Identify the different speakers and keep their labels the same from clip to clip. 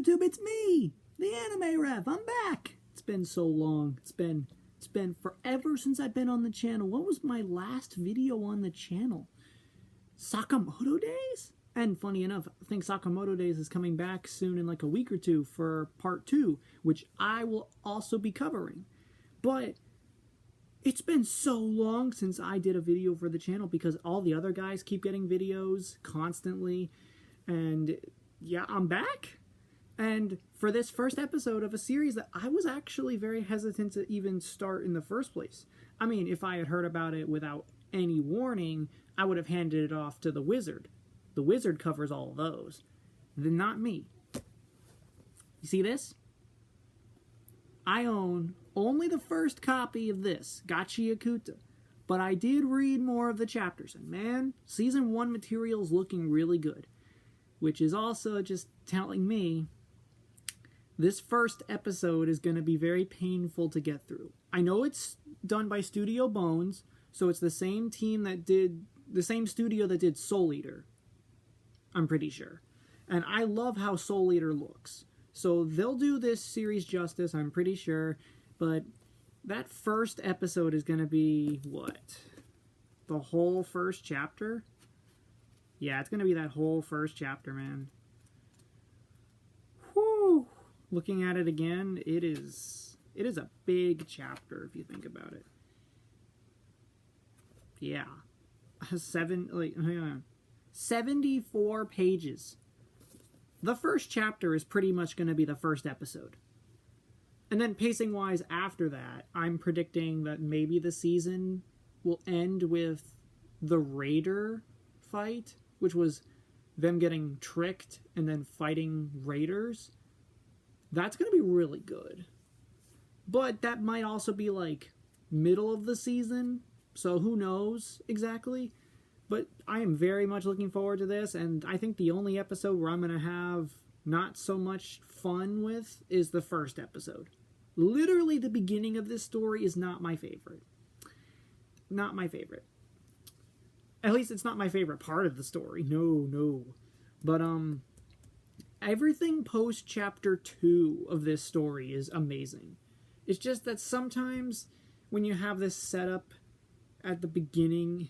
Speaker 1: YouTube, it's me, the Anime Ref. I'm back. It's been so long. It's been forever since I've been on the channel. What was my last video on the channel? Sakamoto Days? And funny enough, I think Sakamoto Days is coming back soon in like a week or two for part 2, which I will also be covering. But it's been so long since I did a video for the channel because all the other guys keep getting videos constantly. And yeah, I'm back. And for this first episode of a series that I was actually very hesitant to even start in the first place. I mean, if I had heard about it without any warning, I would have handed it off to the Wizard. The Wizard covers all of those. Then not me. You see this? I own only the first copy of this, Gachiakuta. But I did read more of the chapters, and man, Season 1 material is looking really good. Which is also just telling me this first episode is going to be very painful to get through. I know it's done by Studio Bones, so it's the same team that did, the same studio that did Soul Eater. I'm pretty sure. And I love how Soul Eater looks. So they'll do this series justice, I'm pretty sure. But that first episode is going to be, what? The whole first chapter? Yeah, it's going to be that whole first chapter, man. Whew. Looking at it again, it is a big chapter if you think about it. Yeah. 74 pages. The first chapter is pretty much going to be the first episode. And then pacing-wise after that, I'm predicting that maybe the season will end with the Raider fight, which was them getting tricked and then fighting raiders. That's going to be really good. But that might also be like middle of the season, so who knows exactly. But I am very much looking forward to this, and I think the only episode where I'm going to have not so much fun with is the first episode. Literally the beginning of this story is not my favorite. Not my favorite. At least it's not my favorite part of the story. No. But, everything post chapter 2 of this story is amazing. It's just that sometimes when you have this setup at the beginning,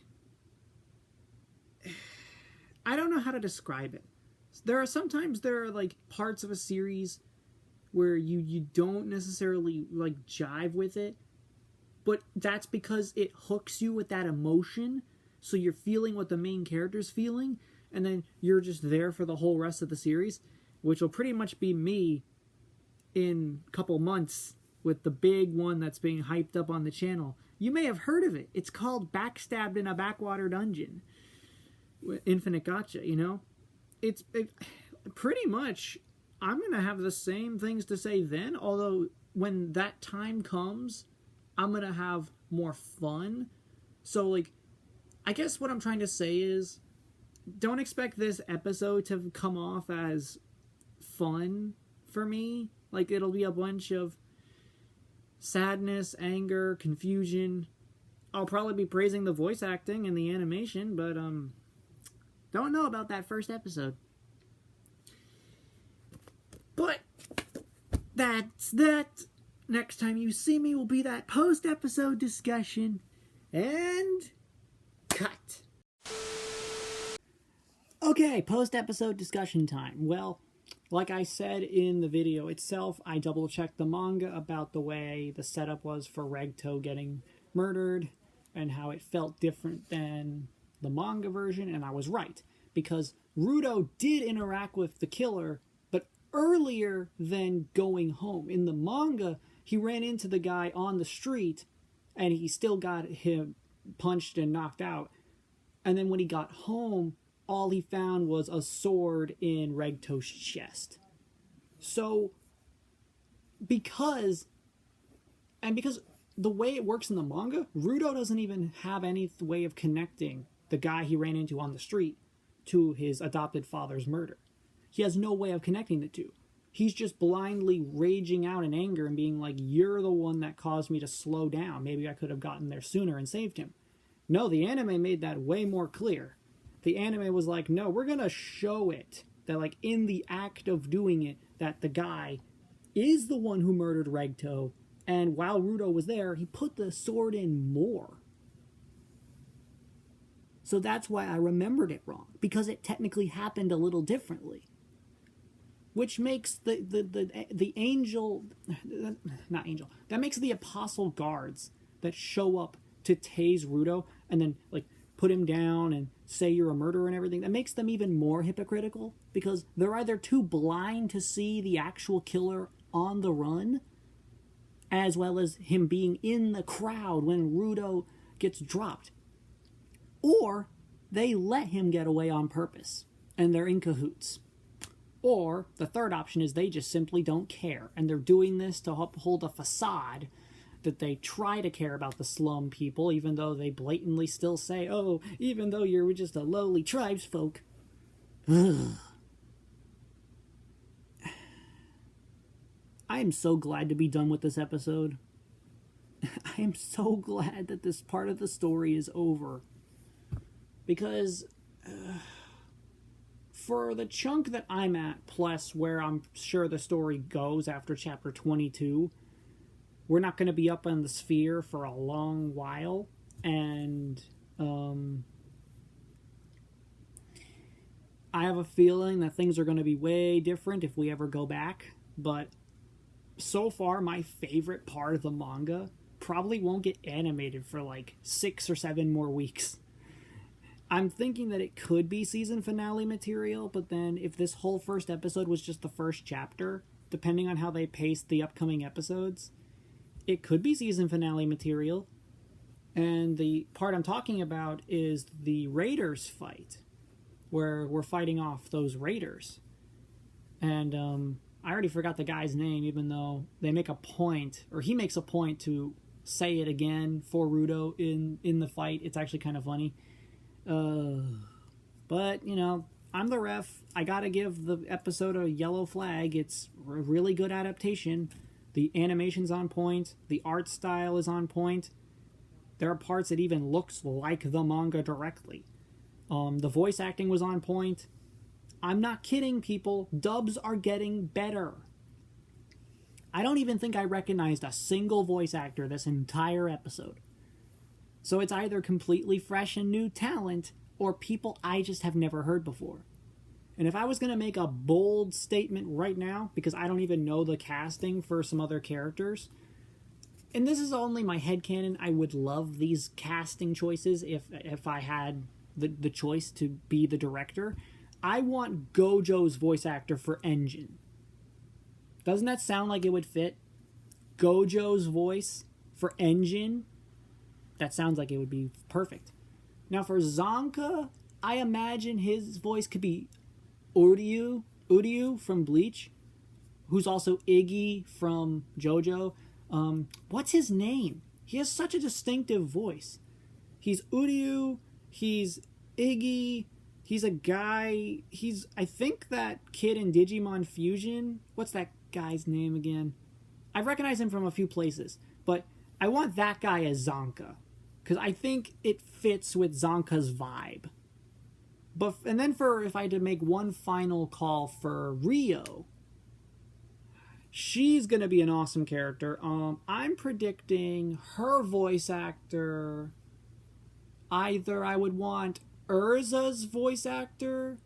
Speaker 1: I don't know how to describe it. There are like parts of a series where you don't necessarily like jive with it, but that's because it hooks you with that emotion, so you're feeling what the main character's feeling, and then you're just there for the whole rest of the series, which will pretty much be me in a couple months with the big one that's being hyped up on the channel. You may have heard of it. It's called Backstabbed in a Backwater Dungeon. Infinite Gacha, you know? It pretty much, I'm going to have the same things to say then, although when that time comes, I'm going to have more fun. So, like, I guess what I'm trying to say is, don't expect this episode to come off as fun for me. Like, it'll be a bunch of sadness, anger, confusion. I'll probably be praising the voice acting and the animation, but, don't know about that first episode. But that's that. Next time you see me will be that post-episode discussion. And cut. Okay, post-episode discussion time. Well, like I said in the video itself, I double-checked the manga about the way the setup was for Regto getting murdered and how it felt different than the manga version, and I was right. Because Rudo did interact with the killer, but earlier than going home. In the manga, he ran into the guy on the street, and he still got him punched and knocked out. And then when he got home, all he found was a sword in Regto's chest. So, because the way it works in the manga, Rudo doesn't even have any way of connecting the guy he ran into on the street to his adopted father's murder. He has no way of connecting the two. He's just blindly raging out in anger and being like, you're the one that caused me to slow down. Maybe I could have gotten there sooner and saved him. No, the anime made that way more clear. The anime was like, no, we're going to show it that, like, in the act of doing it, that the guy is the one who murdered Regto, and while Rudo was there, he put the sword in more. So that's why I remembered it wrong, because it technically happened a little differently. Which makes the angel, not angel, that makes the apostle guards that show up to tase Rudo and then, like, put him down and say you're a murderer and everything, that makes them even more hypocritical, because they're either too blind to see the actual killer on the run, as well as him being in the crowd when Rudo gets dropped, or they let him get away on purpose and they're in cahoots. Or the third option is they just simply don't care, and they're doing this to uphold a facade that they try to care about the slum people, even though they blatantly still say, oh, even though you're just a lowly tribesfolk. I am so glad to be done with this episode. I am so glad that this part of the story is over. Because for the chunk that I'm at, plus where I'm sure the story goes after chapter 22, we're not going to be up on the sphere for a long while, and I have a feeling that things are going to be way different if we ever go back, but so far my favorite part of the manga probably won't get animated for like 6 or 7 more weeks. I'm thinking that it could be season finale material, but then if this whole first episode was just the first chapter, depending on how they pace the upcoming episodes, it could be season finale material. And the part I'm talking about is the Raiders fight, where we're fighting off those Raiders. And I already forgot the guy's name, even though they make a point, or he makes a point to say it again for Rudo in the fight. It's actually kind of funny. But, you know, I'm the ref. I gotta give the episode a yellow flag. It's a really good adaptation. The animation's on point. The art style is on point. There are parts that even looks like the manga directly. The voice acting was on point. I'm not kidding, people. Dubs are getting better. I don't even think I recognized a single voice actor this entire episode. So it's either completely fresh and new talent, or people I just have never heard before. And if I was going to make a bold statement right now, because I don't even know the casting for some other characters, and this is only my headcanon, I would love these casting choices if I had the choice to be the director. I want Gojo's voice actor for Engine. Doesn't that sound like it would fit? Gojo's voice for Engine? That sounds like it would be perfect. Now for Zonka, I imagine his voice could be Uryu from Bleach, who's also Iggy from JoJo. What's his name? He has such a distinctive voice. He's Uryu, he's Iggy, he's a guy, I think that kid in Digimon Fusion. What's that guy's name again? I recognize him from a few places, but I want that guy as Zonka, because I think it fits with Zonka's vibe. And then if I had to make one final call for Rio, she's going to be an awesome character. I'm predicting her voice actor, either I would want Urza's voice actor,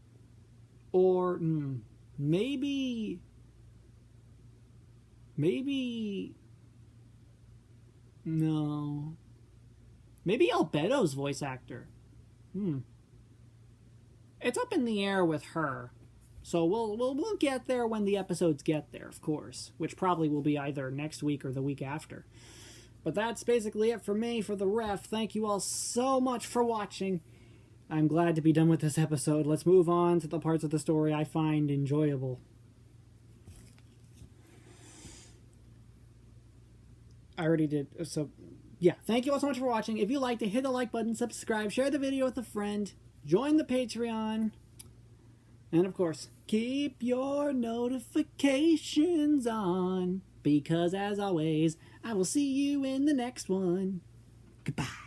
Speaker 1: or maybe no. Maybe Albedo's voice actor. It's up in the air with her. So we'll get there when the episodes get there, of course. Which probably will be either next week or the week after. But that's basically it for me, for the ref. Thank you all so much for watching. I'm glad to be done with this episode. Let's move on to the parts of the story I find enjoyable. I already did, so yeah. Thank you all so much for watching. If you liked it, hit the like button, subscribe, share the video with a friend, join the Patreon, and of course, keep your notifications on, because as always, I will see you in the next one. Goodbye.